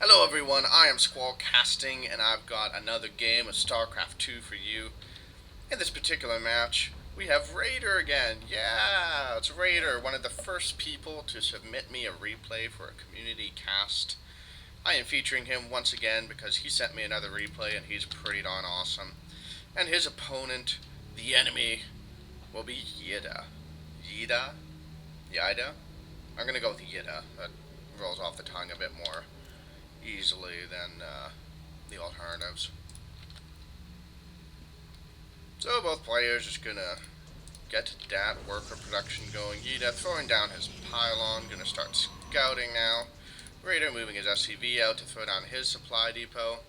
Hello everyone, I am Squallcasting and I've got another game of StarCraft 2 for you. In this particular match, we have Reyder again. Yeah, it's Reyder, one of the first people to submit me a replay for a community cast. I am featuring him once again because he sent me another replay and he's pretty darn awesome. And his opponent, the enemy, will be Yida. Yida? Yida? I'm gonna go with Yida. That rolls off the tongue a bit more easily than the alternatives. So both players just gonna get that worker production going. Yida throwing down his pylon, gonna start scouting now. Reyder moving his SCV out to throw down his supply depot.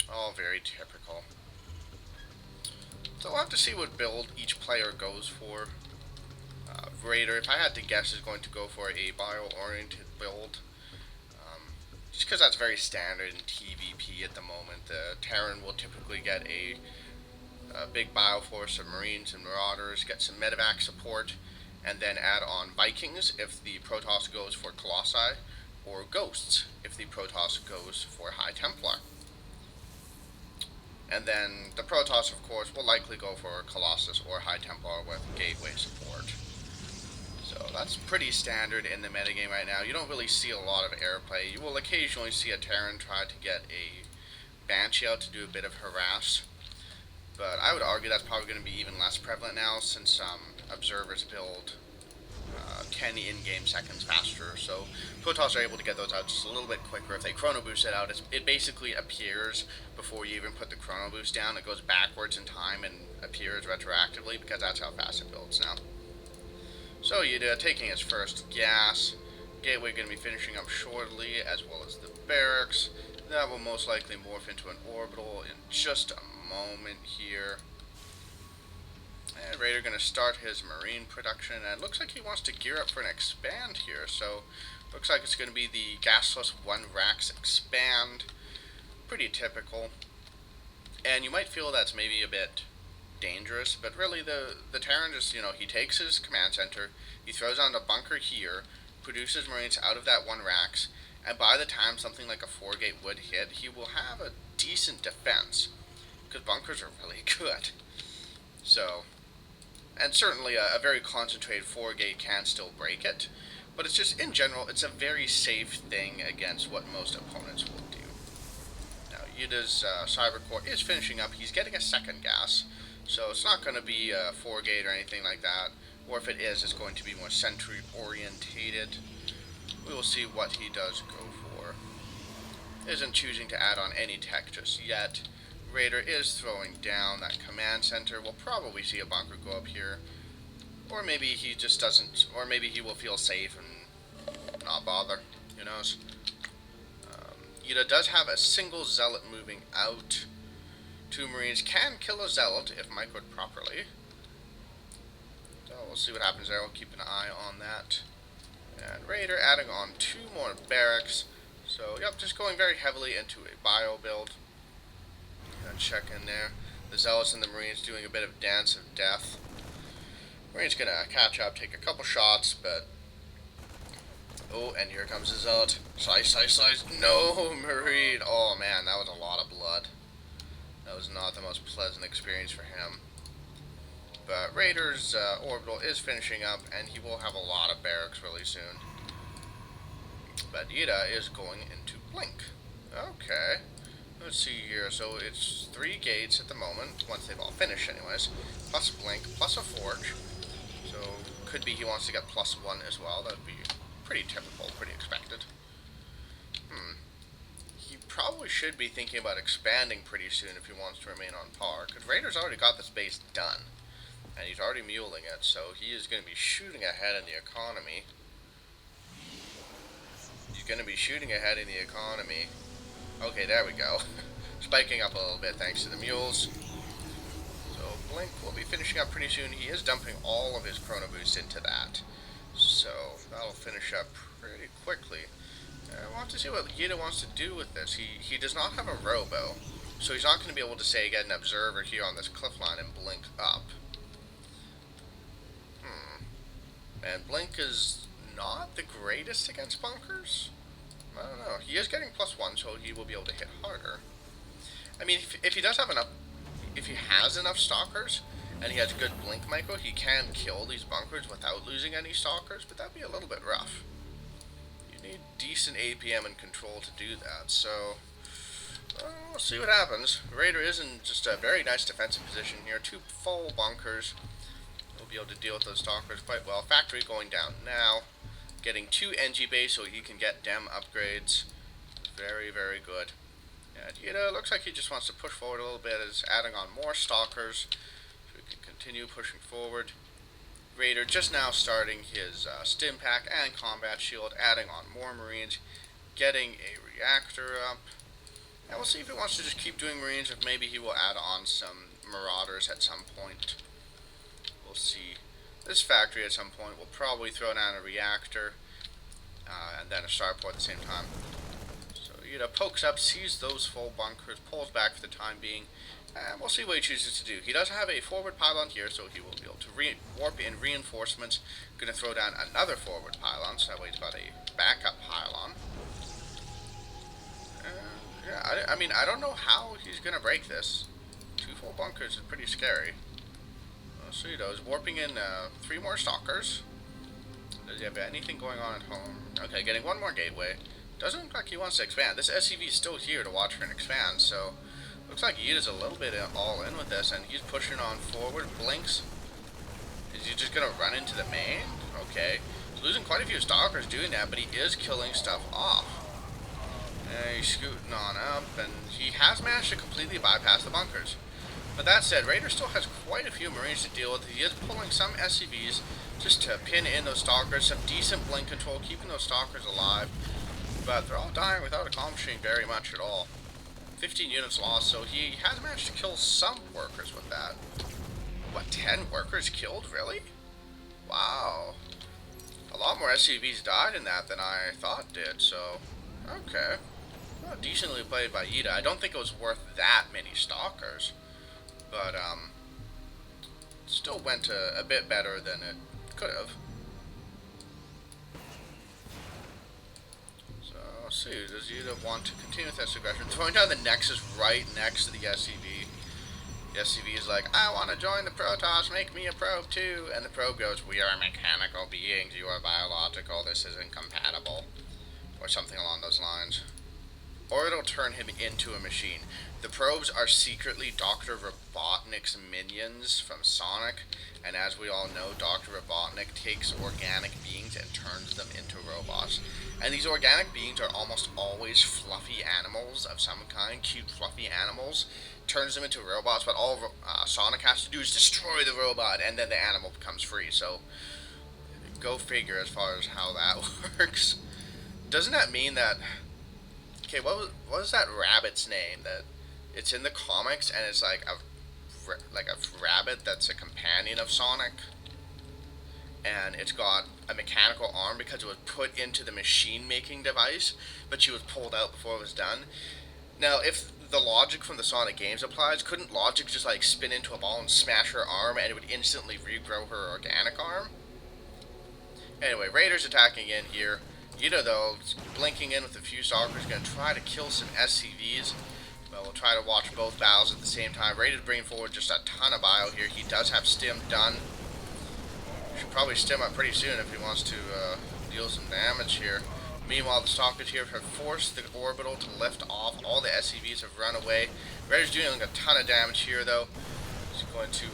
All very typical. So we'll have to see what build each player goes for. Reyder, if I had to guess, is going to go for a bio-oriented build. Just because that's very standard in TVP at the moment. The Terran will typically get a big bioforce of Marines and Marauders, get some medevac support, and then add on Vikings if the Protoss goes for Colossi, or Ghosts if the Protoss goes for High Templar. And then the Protoss, of course, will likely go for Colossus or High Templar with Gateway support. So that's pretty standard in the metagame right now. You don't really see a lot of airplay. You will occasionally see a Terran try to get a Banshee out to do a bit of harass. But I would argue that's probably going to be even less prevalent now since observers build 10 in-game seconds faster. So Protoss are able to get those out just a little bit quicker. If they chrono boost it out, it basically appears before you even put the chrono boost down. It goes backwards in time and appears retroactively because that's how fast it builds now. So Yida taking his first gas. Gateway going to be finishing up shortly, as well as the barracks. That will most likely morph into an orbital in just a moment here. And Reyder going to start his marine production, and it looks like he wants to gear up for an expand here. So looks like it's going to be the gasless 1 Rax expand. Pretty typical. And you might feel that's maybe a bit dangerous, but really the Terran just, he takes his command center, he throws on the bunker here, produces Marines out of that 1 Rax, and by the time something like a 4-gate would hit, he will have a decent defense, because bunkers are really good. So, and certainly a very concentrated 4-gate can still break it, but it's just, in general, it's a very safe thing against what most opponents will do. Now, Yida's Cyber Core is finishing up, he's getting a second gas, so it's not going to be a 4-gate or anything like that. Or if it is, it's going to be more sentry orientated. We will see what he does go for. Isn't choosing to add on any tech just yet. Reyder is throwing down that command center. We'll probably see a bunker go up here. Or maybe he just doesn't, or maybe he will feel safe and not bother. Who knows? Yida does have a single zealot moving out. 2 Marines can kill a zealot if microed properly. So we'll see what happens there. We'll keep an eye on that. And Reyder adding on 2 more barracks. So, yep, just going very heavily into a bio build. And check in there. The zealots and the Marines doing a bit of dance of death. Marine's gonna catch up, take a couple shots, but... Oh, and here comes the zealot. Slice, slice, slice. No, Marine! Oh, man, that was a lot of blood. That was not the most pleasant experience for him. But Reyder's orbital is finishing up, and he will have a lot of barracks really soon. But Yida is going into Blink. Okay. Let's see here. So it's 3 gates at the moment, once they've all finished anyways. Plus Blink, plus a Forge. So could be he wants to get +1 as well. That would be pretty typical, pretty expected. He probably should be thinking about expanding pretty soon if he wants to remain on par, because Reyder's already got this base done, and he's already muling it, so he is going to be shooting ahead in the economy. He's going to be shooting ahead in the economy. Okay, there we go. Spiking up a little bit thanks to the mules. So Blink will be finishing up pretty soon. He is dumping all of his chrono boost into that, so that'll finish up pretty quickly. I want to see what Yida wants to do with this. He does not have a robo, so he's not going to be able to, say, get an observer here on this cliff line and blink up. And Blink is not the greatest against bunkers. I don't know. He is getting +1, so he will be able to hit harder. I mean, if he does have enough, if he has enough stalkers, and he has good blink micro, he can kill these bunkers without losing any stalkers, but that'd be a little bit rough. You need decent APM and control to do that, so we'll see what happens. Reyder is in just a very nice defensive position here. 2 full bunkers. We'll be able to deal with those stalkers quite well. Factory going down now. Getting 2 NG base so he can get dem upgrades. Very, very good. And Yida looks like he just wants to push forward a little bit, is adding on more stalkers so we can continue pushing forward. Reyder just now starting his stim pack and combat shield, adding on more marines, getting a reactor up. And we'll see if he wants to just keep doing marines, or maybe he will add on some marauders at some point. We'll see. This factory at some point will probably throw down a reactor and then a starport at the same time. So Yida pokes up, sees those full bunkers, pulls back for the time being, and we'll see what he chooses to do. He does have a forward pylon here, so he will be able to warp in reinforcements. Going to throw down another forward pylon, so that way he's got a backup pylon. Yeah, I mean, I don't know how he's going to break this. 2 full bunkers is pretty scary. So he does. Warping in 3 more stalkers. Does he have anything going on at home? Okay, getting 1 more gateway. Doesn't look like he wants to expand. This SCV is still here to watch for an expand, so looks like Yida's a little bit all in with this, and he's pushing on forward. Blinks. Is he just going to run into the main? Okay. He's losing quite a few stalkers doing that, but he is killing stuff off. He's scooting on up, and he has managed to completely bypass the bunkers. But that said, Reyder still has quite a few marines to deal with. He is pulling some SCVs just to pin in those stalkers, some decent blink control, keeping those stalkers alive. But they're all dying without accomplishing very much at all. 15 units lost, so he has managed to kill some workers with that. What, 10 workers killed, really? Wow. A lot more SCVs died in that than I thought did, so okay. Well, decently played by Yida. I don't think it was worth that many stalkers. But, still went a bit better than it could have. So, let's see. Does Yida want to continue with this aggression? Throwing down the Nexus right next to the SCV. The SCV is like, I want to join the Protoss, make me a probe too. And the probe goes, we are mechanical beings, you are biological, this is incompatible. Or something along those lines. Or it'll turn him into a machine. The probes are secretly Dr. Robotnik's minions from Sonic, and as we all know, Dr. Robotnik takes organic beings and turns them into robots. And these organic beings are almost always fluffy animals of some kind, cute fluffy animals, turns them into robots, but all Sonic has to do is destroy the robot, and then the animal becomes free. So, go figure as far as how that works. Doesn't that mean that... Okay, what was that rabbit's name? That it's in the comics, and it's like a rabbit that's a companion of Sonic, and it's got a mechanical arm because it was put into the machine-making device, but she was pulled out before it was done. Now, if the logic from the Sonic games applies, couldn't logic just like spin into a ball and smash her arm, and it would instantly regrow her organic arm? Anyway, Reyder's attacking in here. Yida, though, blinking in with a few stalkers, going to try to kill some SCVs. But we'll try to watch both battles at the same time. Reyder's bringing forward just a ton of bio here. He does have stim done. Should probably stim up pretty soon if he wants to deal some damage here. Meanwhile, the stalkers here have forced the orbital to lift off. All the SCVs have run away. Reyder's doing a ton of damage here, though. He's going to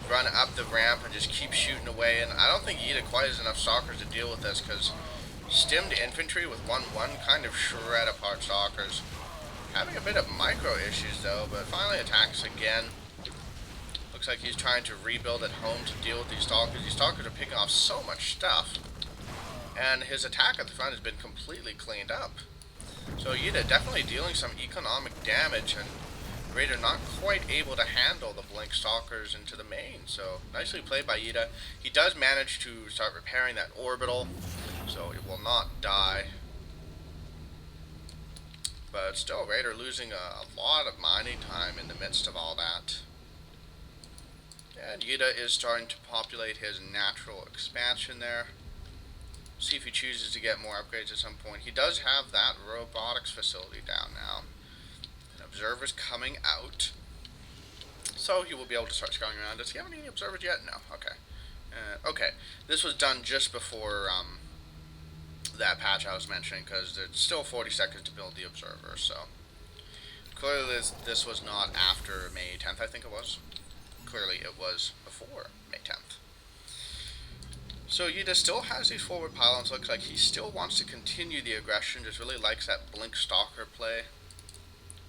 run up the ramp and just keep shooting away. And I don't think Yida quite has enough stalkers to deal with this, because stimmed infantry with 1-1 kind of shred apart stalkers. Having a bit of micro issues though, but finally attacks again. Looks like he's trying to rebuild at home to deal with these stalkers. These stalkers are picking off so much stuff. And his attack at the front has been completely cleaned up. So Yida definitely dealing some economic damage, and Reyder not quite able to handle the blink stalkers into the main. So nicely played by Yida. He does manage to start repairing that orbital, so it will not die. But still, Reyder losing a lot of mining time in the midst of all that. And Yida is starting to populate his natural expansion there. See if he chooses to get more upgrades at some point. He does have that robotics facility down now. And observers coming out. So he will be able to start scouting around. Does he have any observers yet? No. Okay. Okay. This was done just before that patch I was mentioning, because there's still 40 seconds to build the observer, so clearly this was not after May 10th, I think it was. Clearly it was before May 10th. So Yida still has these forward pylons. Looks like he still wants to continue the aggression, just really likes that Blink Stalker play.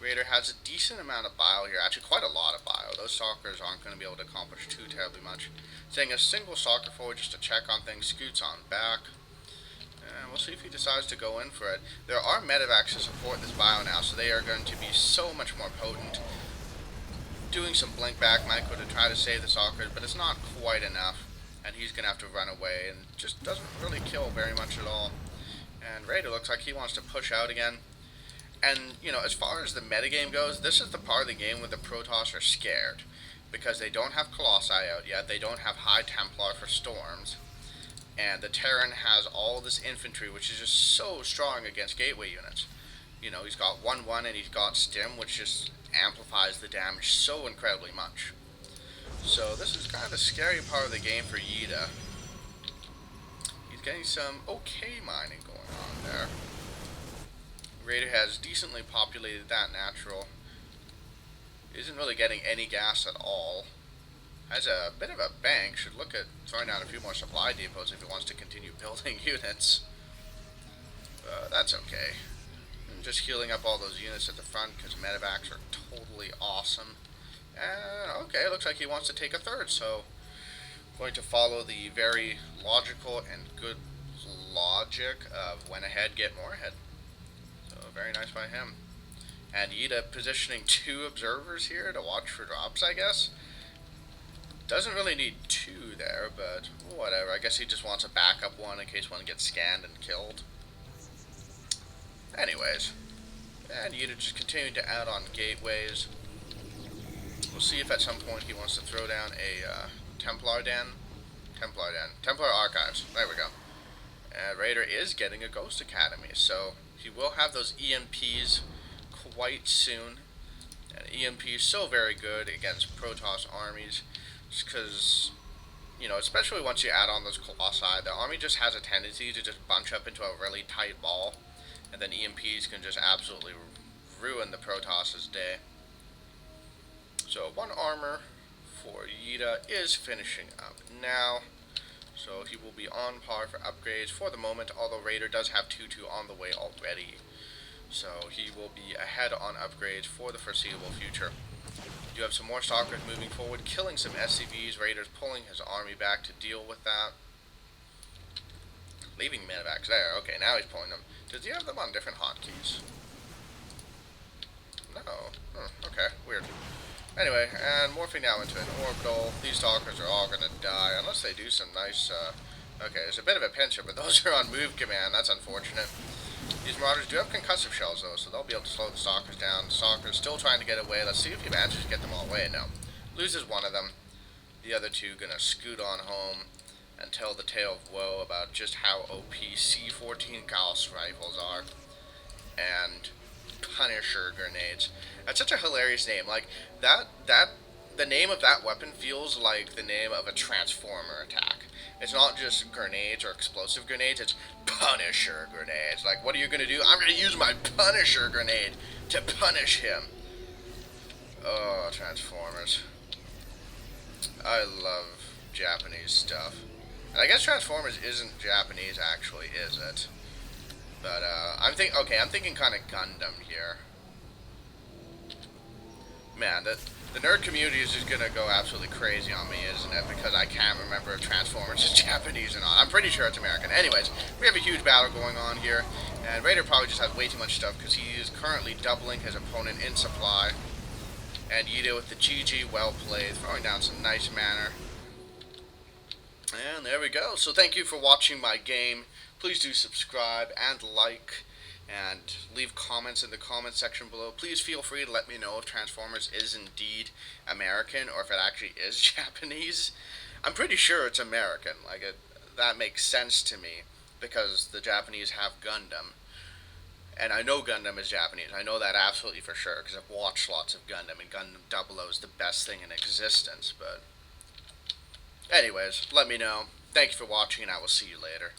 Reyder has a decent amount of bio here, actually quite a lot of bio. Those stalkers aren't going to be able to accomplish too terribly much. Saying a single stalker forward just to check on things, scoots on back. And we'll see if he decides to go in for it. There are medevacs to support this bio now, so they are going to be so much more potent. Doing some blink back micro to try to save the stalkers, but it's not quite enough. And he's going to have to run away, and just doesn't really kill very much at all. And Reyder looks like he wants to push out again. And, you know, as far as the metagame goes, this is the part of the game where the Protoss are scared. Because they don't have Colossi out yet, they don't have High Templar for Storms. And the Terran has all this infantry, which is just so strong against gateway units. You know, he's got 1-1 and he's got Stim, which just amplifies the damage so incredibly much. So this is kind of the scary part of the game for Yida. He's getting some okay mining going on there. Reyder has decently populated that natural. Isn't really getting any gas at all. Has a bit of a bank. Should look at throwing down a few more supply depots if he wants to continue building units. That's okay. I'm just healing up all those units at the front because medevacs are totally awesome. Okay, looks like he wants to take a third, so going to follow the very logical and good logic of when ahead, get more ahead. So very nice by him. And Yida positioning 2 observers here to watch for drops, I guess. Doesn't really need 2 there, but whatever. I guess he just wants a backup one in case one gets scanned and killed. Anyways. And Yida just continuing to add on gateways. We'll see if at some point he wants to throw down a Templar Den. Templar Archives. There we go. Reyder is getting a Ghost Academy, so he will have those EMPs quite soon. And EMP is so very good against Protoss armies, just because, you know, especially once you add on those Colossi, the army just has a tendency to just bunch up into a really tight ball, and then EMPs can just absolutely ruin the Protoss' day. So 1 armor for Yida is finishing up now, so he will be on par for upgrades for the moment, although Reyder does have 2-2 on the way already. So he will be ahead on upgrades for the foreseeable future. You have some more stalkers moving forward, killing some SCVs. Reyder's pulling his army back to deal with that. Leaving medevacs there. Okay, now he's pulling them. Does he have them on different hotkeys? No. Okay, weird. Anyway, and morphing now into an orbital. These stalkers are all going to die, unless they do some nice, okay, there's a bit of a pincher, but those are on move command. That's unfortunate. These Marauders do have concussive shells, though, so they'll be able to slow the stalkers down. The stalkers still trying to get away. Let's see if he manages to get them all away. No. Loses one of them. The other 2 going to scoot on home and tell the tale of woe about just how OP C-14 Gauss rifles are. And Punisher grenades. That's such a hilarious name. Like, the name of that weapon feels like the name of a Transformer attack. It's not just grenades or explosive grenades, it's Punisher grenades. Like, what are you going to do? I'm going to use my Punisher grenade to punish him. Oh, Transformers. I love Japanese stuff. And I guess Transformers isn't Japanese, actually, is it? But, I'm thinking kind of Gundam here. Man, the nerd community is just gonna go absolutely crazy on me, isn't it? Because I can't remember if Transformers is Japanese or not. I'm pretty sure it's American. Anyways, we have a huge battle going on here, and Reyder probably just has way too much stuff because he is currently doubling his opponent in supply. And Yida with the GG, well played, throwing down some nice manner. And there we go. So thank you for watching my game. Please do subscribe and like, and leave comments in the comment section below. Please feel free to let me know if Transformers is indeed American or if it actually is Japanese. I'm pretty sure it's American. Like, that makes sense to me. because the Japanese have Gundam. And I know Gundam is Japanese. I know that absolutely for sure because I've watched lots of Gundam, and Gundam 00 is the best thing in existence. But, anyways, let me know. Thank you for watching, and I will see you later.